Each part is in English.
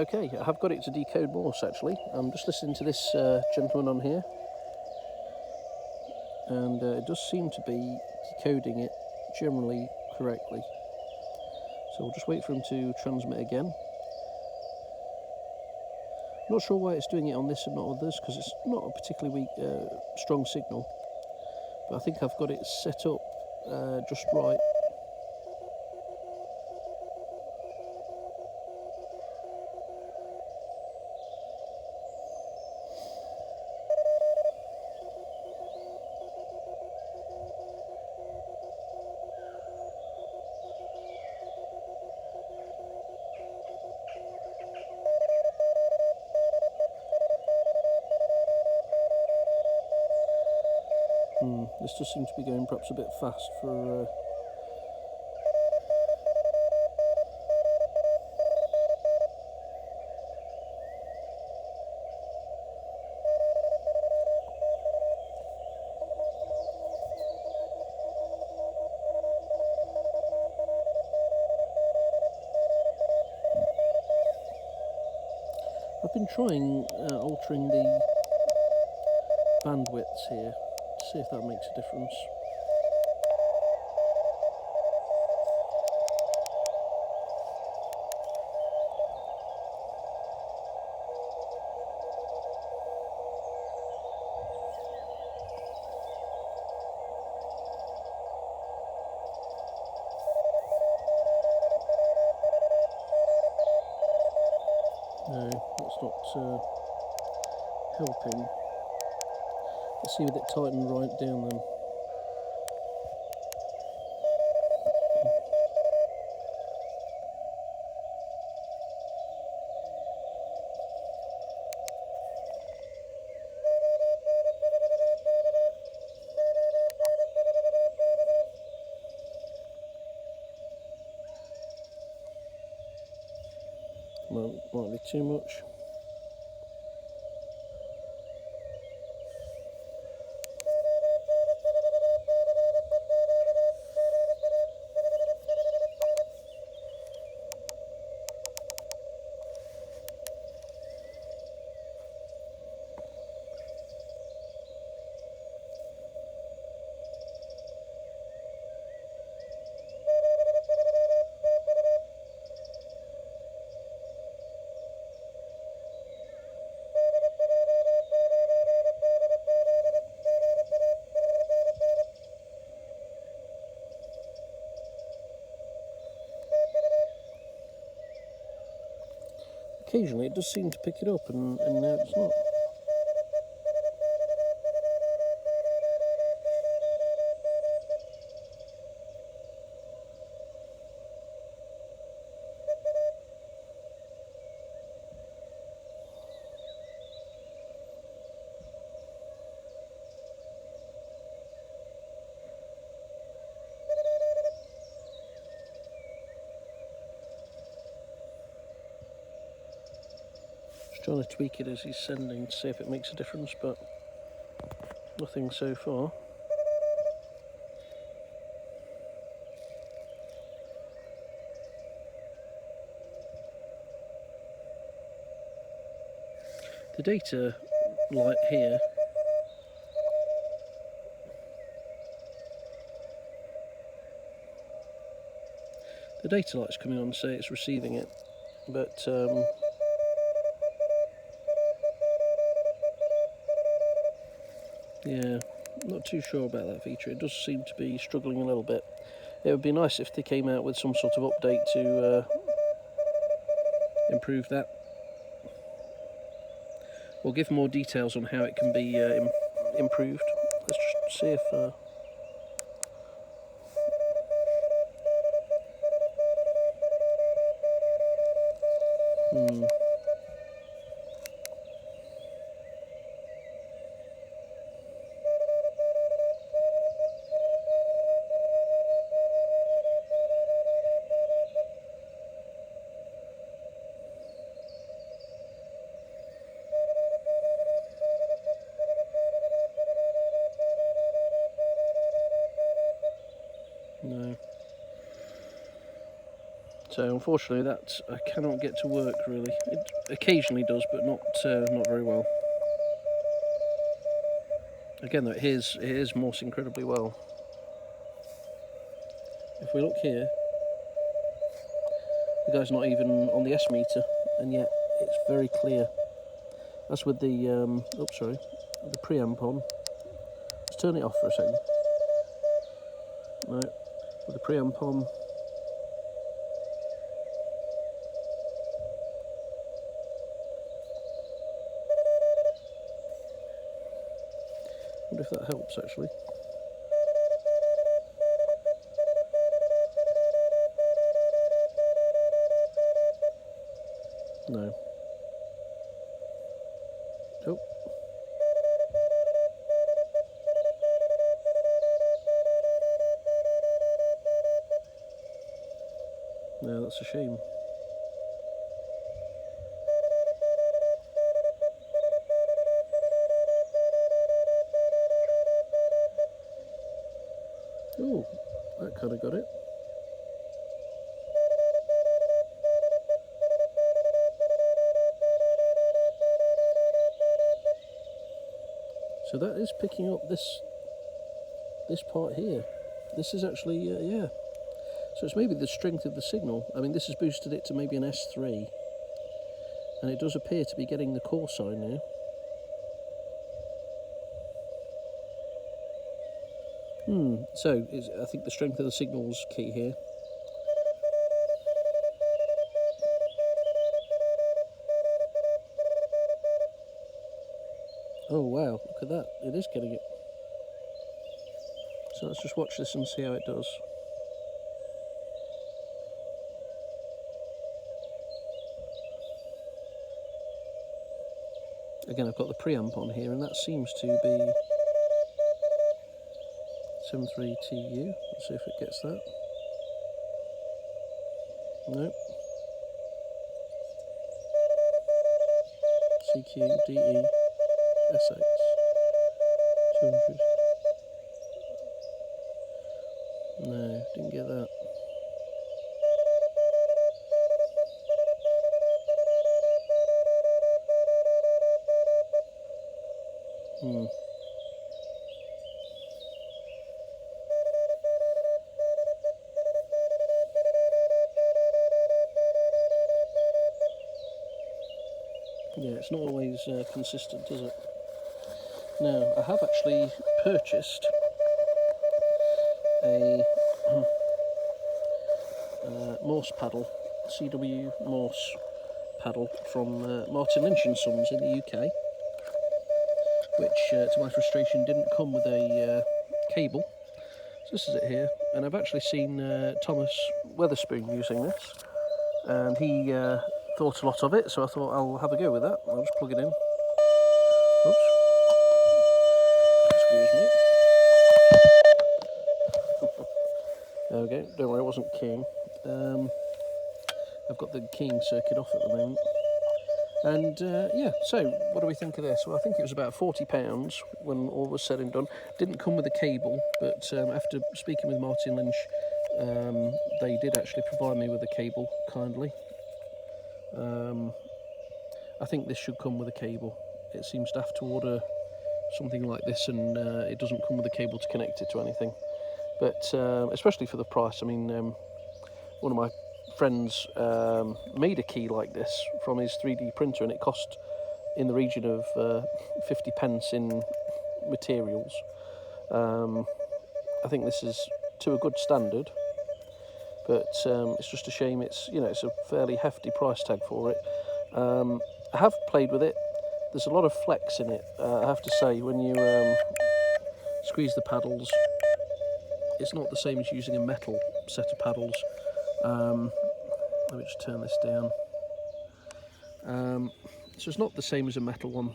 Okay, I have got it to decode Morse actually. I'm just listening to this gentleman on here, and it does seem to be decoding it generally correctly. So we'll just wait for him to transmit again. Not sure why it's doing it on this and not others, because it's not a particularly weak, strong signal. But I think I've got it set up just right. This does seem to be going perhaps a bit fast for... I've been trying altering the bandwidths here to see if that makes a difference. No, that's not helping. Let's see if it tightened right down then. Might be too much. Occasionally it does seem to pick it up, and now it's not. Trying to tweak it as he's sending to see if it makes a difference, but nothing so far. The data light here the data light's coming on to say it's receiving it, but yeah, not too sure about that feature. It does seem to be struggling a little bit. It would be nice if they came out with some sort of update to improve that, or give more details on how it can be improved. Let's just see if... So unfortunately that I cannot get to work really. It occasionally does, but not very well. Again though, it hears Morse incredibly well. If we look here, the guy's not even on the S meter, and yet it's very clear. That's with the the preamp on. Let's turn it off for a second. No, with the preamp on. I wonder if that helps actually. No. Oh. No, that's a shame. Oh, that kind of got it. So that is picking up this part here. This is actually, yeah. So it's maybe the strength of the signal. I mean, this has boosted it to maybe an S3. And it does appear to be getting the core sign now. So I think the strength of the signal's key here. Oh wow, look at that, it is getting it. So let's just watch this and see how it does. Again, I've got the preamp on here, and that seems to be 73TU. Let's see if it gets that. Nope. CQDE SX 200. No, didn't get that. Yeah, it's not always consistent, is it? Now, I have actually purchased a Morse paddle, CW Morse paddle from Martin Lynch & Sons in the UK, which, to my frustration, didn't come with a cable. So this is it here, and I've actually seen Thomas Weatherspoon using this, and he thought a lot of it, so I thought I'll have a go with that. I'll just plug it in. Oops. Excuse me. There we go. Don't worry, it wasn't keying. I've got the keying circuit off at the moment. And yeah, so what do we think of this? Well, I think it was about £40 when all was said and done. Didn't come with a cable, but after speaking with Martin Lynch, they did actually provide me with a cable kindly. I think this should come with a cable. It seems to have to order something like this, and it doesn't come with a cable to connect it to anything. But especially for the price, I mean, one of my friends made a key like this from his 3D printer, and it cost in the region of 50 pence in materials. I think this is to a good standard, but it's just a shame it's a fairly hefty price tag for it. I have played with it. There's a lot of flex in it, I have to say. When you squeeze the paddles, it's not the same as using a metal set of paddles. Let me just turn this down. So it's not the same as a metal one,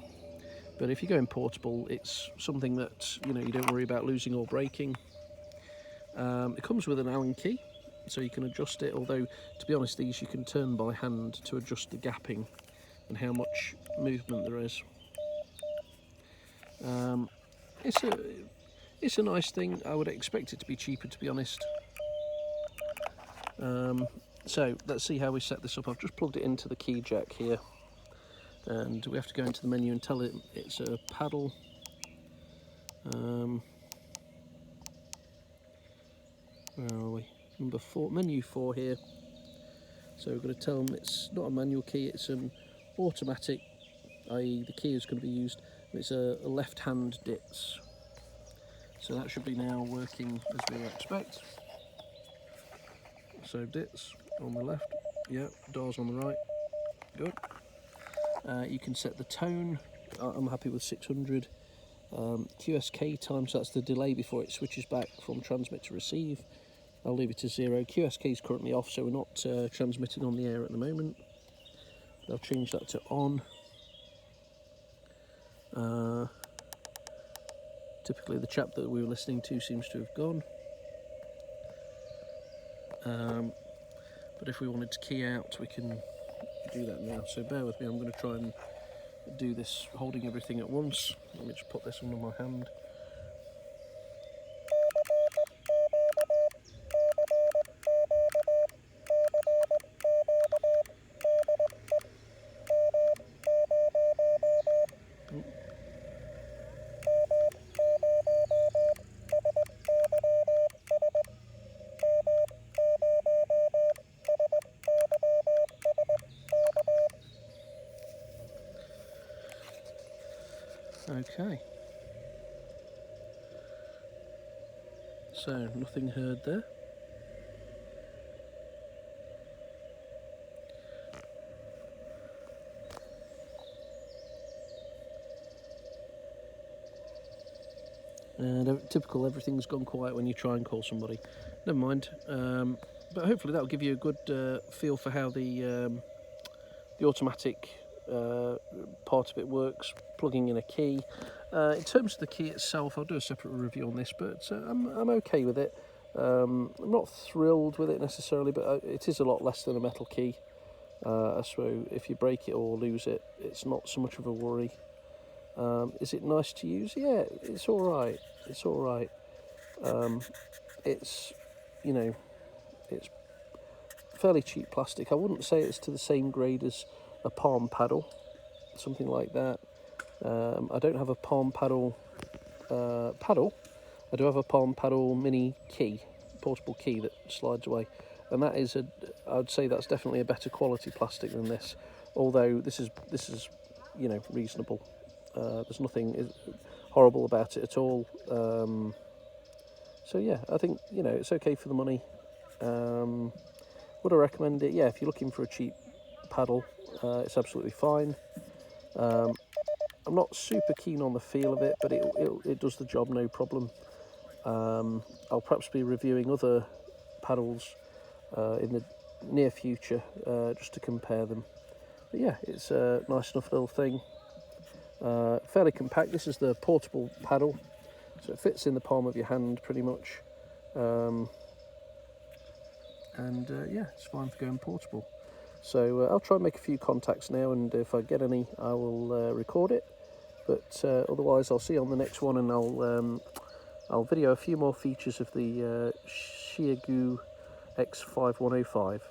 but if you're going portable, it's something that you don't worry about losing or breaking. It comes with an Allen key, so you can adjust it, although to be honest, these you can turn by hand to adjust the gapping and how much movement there is. It's a nice thing. I would expect it to be cheaper, to be honest. So let's see how we set this up. I've just plugged it into the key jack here, and we have to go into the menu and tell it it's a paddle. Where are we? Number 4, menu 4 here. So we're going to tell them it's not a manual key, it's an automatic, i.e. the key is going to be used, it's a left-hand DITS. So that should be now working as we expect. So DITS on the left, yeah, DARS on the right, good. You can set the tone, I'm happy with 600. QSK time, so that's the delay before it switches back from transmit to receive. I'll leave it to 0. QSK is currently off, so we're not transmitting on the air at the moment. I'll change that to on. Typically the chap that we were listening to seems to have gone. But if we wanted to key out, we can do that now. So bear with me, I'm going to try and do this holding everything at once. Let me just put this under my hand. Okay, so nothing heard there. And typical, everything's gone quiet when you try and call somebody. Never mind, but hopefully that'll give you a good feel for how the automatic part of it works, plugging in a key. In terms of the key itself, I'll do a separate review on this, but I'm okay with it. I'm not thrilled with it necessarily, but it is a lot less than a metal key. So if you break it or lose it, it's not so much of a worry. Is it nice to use? Yeah, it's all right. It's all right. It's, you know, it's fairly cheap plastic. I wouldn't say it's to the same grade as a palm paddle, something like that. I don't have a palm paddle paddle. I do have a palm paddle mini key, portable key that slides away, and that is I'd say that's definitely a better quality plastic than this. Although this is you know, reasonable. There's nothing horrible about it at all. So yeah, I think, you know, it's okay for the money. Would I recommend it? Yeah, if you're looking for a cheap paddle, it's absolutely fine. I'm not super keen on the feel of it, but it does the job, no problem. I'll perhaps be reviewing other paddles in the near future, just to compare them. But yeah, it's a nice enough little thing. Fairly compact. This is the portable paddle, so it fits in the palm of your hand pretty much. Yeah, it's fine for going portable. So I'll try and make a few contacts now, and if I get any, I will record it. But otherwise, I'll see you on the next one, and I'll video a few more features of the Xiegu X5105.